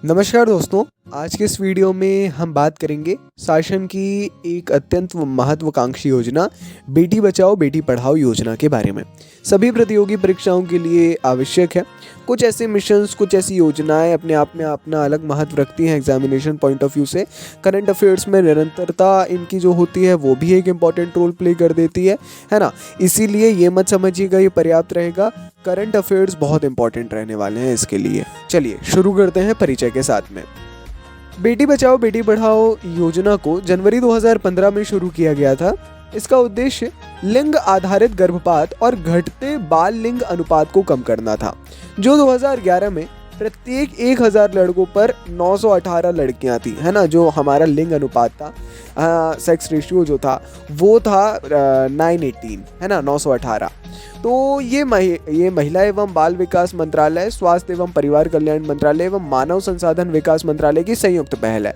नमस्कार दोस्तों। आज के इस वीडियो में हम बात करेंगे शासन की एक अत्यंत महत्वाकांक्षी योजना बेटी बचाओ बेटी पढ़ाओ योजना के बारे में। सभी प्रतियोगी परीक्षाओं के लिए आवश्यक है। कुछ ऐसे मिशंस, कुछ ऐसी योजनाएं अपने आप में अपना अलग महत्व रखती हैं एग्जामिनेशन पॉइंट ऑफ व्यू से। करंट अफेयर्स में निरंतरता इनकी जो होती है वो भी एक इम्पॉर्टेंट रोल प्ले कर देती है ना। इसीलिए ये मत समझिएगा ये पर्याप्त रहेगा, करंट अफेयर्स बहुत इंपॉर्टेंट रहने वाले हैं इसके लिए। चलिए शुरू करते हैं परिचय के साथ में। बेटी बचाओ बेटी पढ़ाओ योजना को जनवरी 2015 में शुरू किया गया था। इसका उद्देश्य लिंग आधारित गर्भपात और घटते बाल लिंग अनुपात को कम करना था, जो 2011 में प्रत्येक 1000 लड़कों पर 918 लड़कियां थी, है ना। जो हमारा लिंग अनुपात था, सेक्स रेशियो जो था वो था 918, है ना, 918। तो ये महिला एवं बाल विकास मंत्रालय, स्वास्थ्य एवं परिवार कल्याण मंत्रालय एवं मानव संसाधन विकास मंत्रालय की संयुक्त पहल है।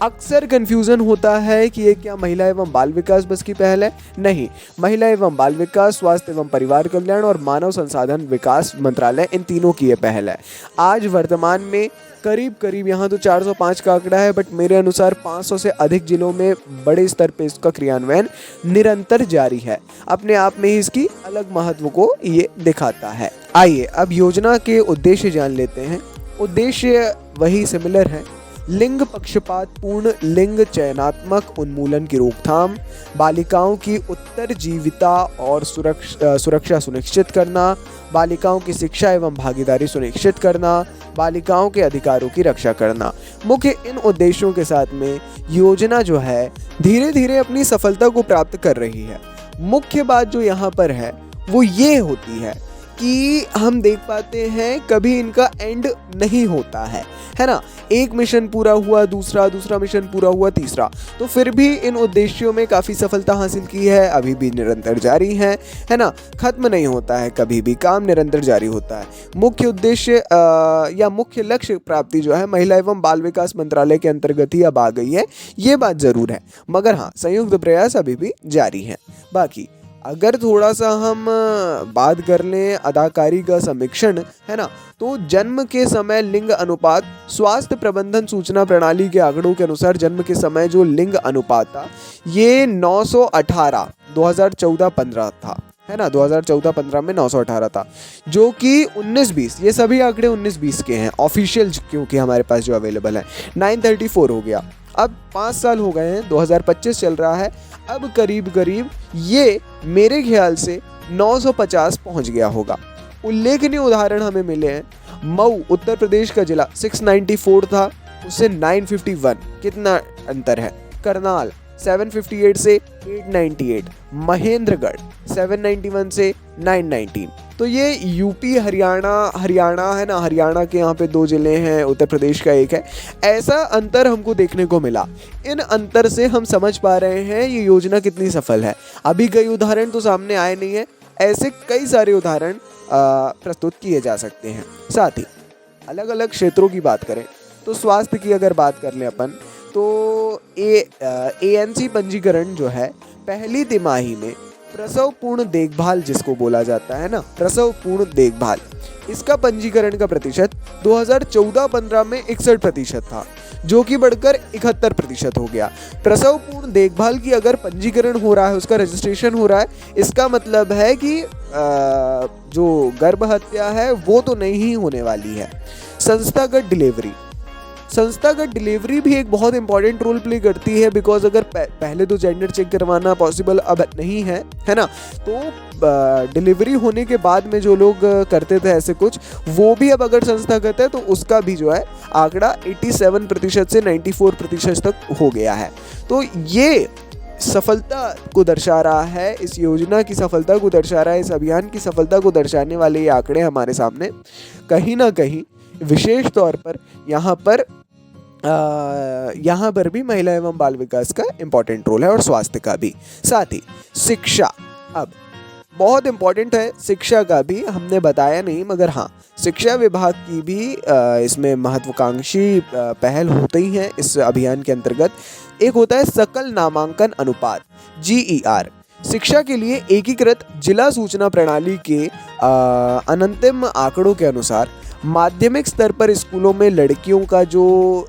अक्सर कंफ्यूजन होता है कि ये क्या महिला एवं बाल विकास बस की पहल है? नहीं, महिला एवं बाल विकास, स्वास्थ्य एवं परिवार कल्याण और मानव संसाधन विकास मंत्रालय, इन तीनों की ये पहल है। आज वर्तमान में करीब यहाँ तो 405 का आंकड़ा है, बट मेरे अनुसार 500 से अधिक जिलों में बड़े स्तर पे इसका क्रियान्वयन निरंतर जारी है। अपने आप में ही इसकी अलग महत्व को ये दिखाता है। आइए अब योजना के उद्देश्य जान लेते हैं। उद्देश्य वही सिमिलर है। लिंग पक्षपात पूर्ण लिंग चयनात्मक उन्मूलन की रोकथाम, बालिकाओं की उत्तरजीविता और सुरक्षा सुनिश्चित करना, बालिकाओं की शिक्षा एवं भागीदारी सुनिश्चित करना, बालिकाओं के अधिकारों की रक्षा करना। मुख्य इन उद्देश्यों के साथ में योजना जो है धीरे धीरे अपनी सफलता को प्राप्त कर रही है। मुख्य बात जो यहाँ पर है वो ये होती है कि हम देख पाते हैं कभी इनका एंड नहीं होता है ना। एक मिशन पूरा हुआ, दूसरा मिशन पूरा हुआ, तीसरा, तो फिर भी इन उद्देश्यों में काफ़ी सफलता हासिल की है, अभी भी निरंतर जारी है ना। खत्म नहीं होता है, कभी भी काम निरंतर जारी होता है। मुख्य उद्देश्य या मुख्य लक्ष्य प्राप्ति जो है महिला एवं बाल विकास मंत्रालय के अंतर्गत ही अब आ गई है, ये बात ज़रूर है। मगर हाँ, संयुक्त प्रयास अभी भी जारी है। बाकी अगर थोड़ा सा हम बात कर लें अदाकारी का समीक्षण, है ना, तो जन्म के समय लिंग अनुपात, स्वास्थ्य प्रबंधन सूचना प्रणाली के आंकड़ों के अनुसार जन्म के समय जो लिंग अनुपात था ये 918 2014-15 था, है ना। 2014-15 में 918 था, जो कि 19-20, ये सभी आंकड़े 19-20 के हैं ऑफिशियल, क्योंकि हमारे पास जो अवेलेबल है 934 हो गया। अब 5 साल हो गए हैं, 2025 चल रहा है, अब करीब ये मेरे ख्याल से 950 पहुंच गया होगा। उल्लेखनीय उदाहरण हमें मिले हैं। मऊ उत्तर प्रदेश का जिला 694 था, उससे 951, कितना अंतर है। करनाल 758 से 898, महेंद्रगढ़ 791 से 919। तो ये यूपी हरियाणा है ना, हरियाणा के यहाँ पे 2 जिले हैं, उत्तर प्रदेश का एक है। ऐसा अंतर हमको देखने को मिला। इन अंतर से हम समझ पा रहे हैं ये योजना कितनी सफल है। अभी कई उदाहरण तो सामने आए नहीं है, ऐसे कई सारे उदाहरण प्रस्तुत किए जा सकते हैं। साथ ही अलग अलग क्षेत्रों की बात करें तो स्वास्थ्य की अगर बात कर लें अपन, तो ANC पंजीकरण जो है पहली तिमाही में प्रसव पूर्ण देखभाल जिसको बोला जाता है ना, प्रसव पूर्ण देखभाल, इसका पंजीकरण का प्रतिशत 2014-15 में 61% था, जो कि बढ़कर 71% हो गया। प्रसव पूर्ण देखभाल की अगर पंजीकरण हो रहा है, उसका रजिस्ट्रेशन हो रहा है, इसका मतलब है कि जो गर्भ हत्या है वो तो नहीं होने वाली है। संस्थागत डिलीवरी भी एक बहुत इंपॉर्टेंट रोल प्ले करती है, बिकॉज अगर पहले तो जेंडर चेक करवाना पॉसिबल अब नहीं है ना, तो डिलीवरी होने के बाद में जो लोग करते थे ऐसे कुछ, वो भी अब अगर संस्थागत है तो उसका भी जो है आंकड़ा 87% से 94% तक हो गया है। तो ये सफलता को दर्शा रहा है, इस योजना की सफलता को दर्शा रहा है, इस अभियान की सफलता को दर्शाने वाले ये आंकड़े हमारे सामने कहीं ना कहीं विशेष तौर पर यहाँ पर भी महिला एवं बाल विकास का इम्पोर्टेंट रोल है, और स्वास्थ्य का भी। साथ ही शिक्षा अब बहुत इम्पोर्टेंट है, शिक्षा का भी हमने बताया नहीं, मगर हाँ, शिक्षा विभाग की भी इसमें महत्वाकांक्षी पहल होती है इस अभियान के अंतर्गत। एक होता है सकल नामांकन अनुपात, GER, शिक्षा के लिए एकीकृत जिला सूचना प्रणाली के अंतिम आंकड़ों के अनुसार माध्यमिक स्तर पर स्कूलों में लड़कियों का जो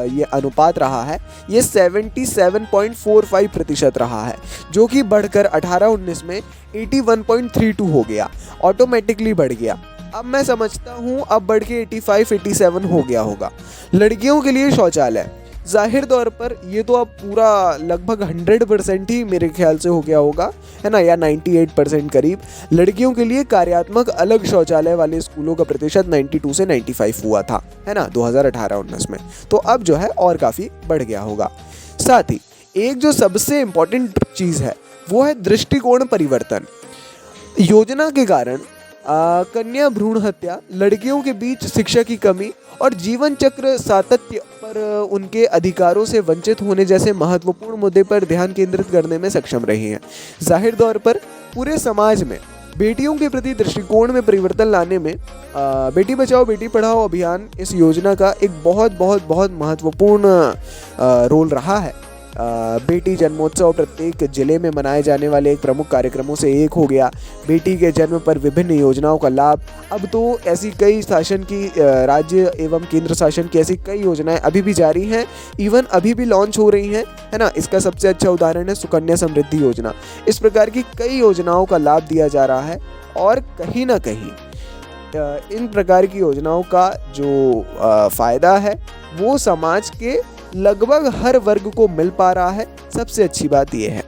ये अनुपात रहा है ये 77.45% रहा है, जो कि बढ़कर 18-19 में 81.32 हो गया, ऑटोमेटिकली बढ़ गया। अब मैं समझता हूँ अब बढ़ के 85-87 हो गया होगा। लड़कियों के लिए शौचालय, जाहिर तौर पर ये तो अब पूरा लगभग 100% ही मेरे ख्याल से हो गया होगा, है ना, या 98% करीब। लड़कियों के लिए कार्यात्मक अलग शौचालय वाले स्कूलों का प्रतिशत 92 से 95 हुआ था, है ना, 2018-19 में। तो अब जो है और काफ़ी बढ़ गया होगा। साथ ही एक जो सबसे इम्पोर्टेंट चीज़ है वो है दृष्टिकोण परिवर्तन। योजना के कारण कन्या भ्रूण हत्या, लड़कियों के बीच शिक्षा की कमी और जीवन चक्र सातत्य पर उनके अधिकारों से वंचित होने जैसे महत्वपूर्ण मुद्दे पर ध्यान केंद्रित करने में सक्षम रही हैं। जाहिर तौर पर पूरे समाज में बेटियों के प्रति दृष्टिकोण में परिवर्तन लाने में बेटी बचाओ बेटी पढ़ाओ अभियान इस योजना का एक बहुत बहुत बहुत महत्वपूर्ण रोल रहा है। बेटी जन्मोत्सव प्रत्येक जिले में मनाए जाने वाले एक प्रमुख कार्यक्रमों से एक हो गया। बेटी के जन्म पर विभिन्न योजनाओं का लाभ, अब तो ऐसी कई शासन की राज्य एवं केंद्र शासन की ऐसी कई योजनाएं अभी भी जारी हैं, इवन अभी भी लॉन्च हो रही हैं, है ना। इसका सबसे अच्छा उदाहरण है सुकन्या समृद्धि योजना। इस प्रकार की कई योजनाओं का लाभ दिया जा रहा है और कहीं ना कहीं इन प्रकार की योजनाओं का जो फ़ायदा है वो समाज के लगभग हर वर्ग को मिल पा रहा है। सबसे अच्छी बात यह है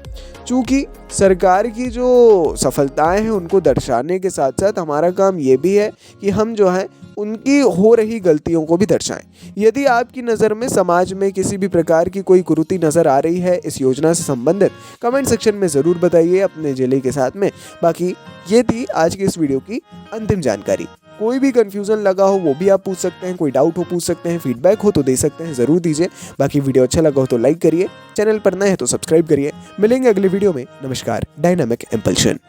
चूँकि सरकार की जो सफलताएं हैं उनको दर्शाने के साथ साथ हमारा काम ये भी है कि हम जो है उनकी हो रही गलतियों को भी दर्शाएं। यदि आपकी नज़र में समाज में किसी भी प्रकार की कोई कुरीति नज़र आ रही है इस योजना से संबंधित, कमेंट सेक्शन में ज़रूर बताइए अपने जिले के साथ में। बाकी ये थी आज की इस वीडियो की अंतिम जानकारी। कोई भी कन्फ्यूज़न लगा हो वो भी आप पूछ सकते हैं, कोई डाउट हो पूछ सकते हैं, फीडबैक हो तो दे सकते हैं, ज़रूर दीजिए। बाकी वीडियो अच्छा लगा हो तो लाइक करिए, चैनल पर नए हैं तो सब्सक्राइब करिए। मिलेंगे अगले वीडियो में। नमस्कार, डायनामिक इम्पल्शन।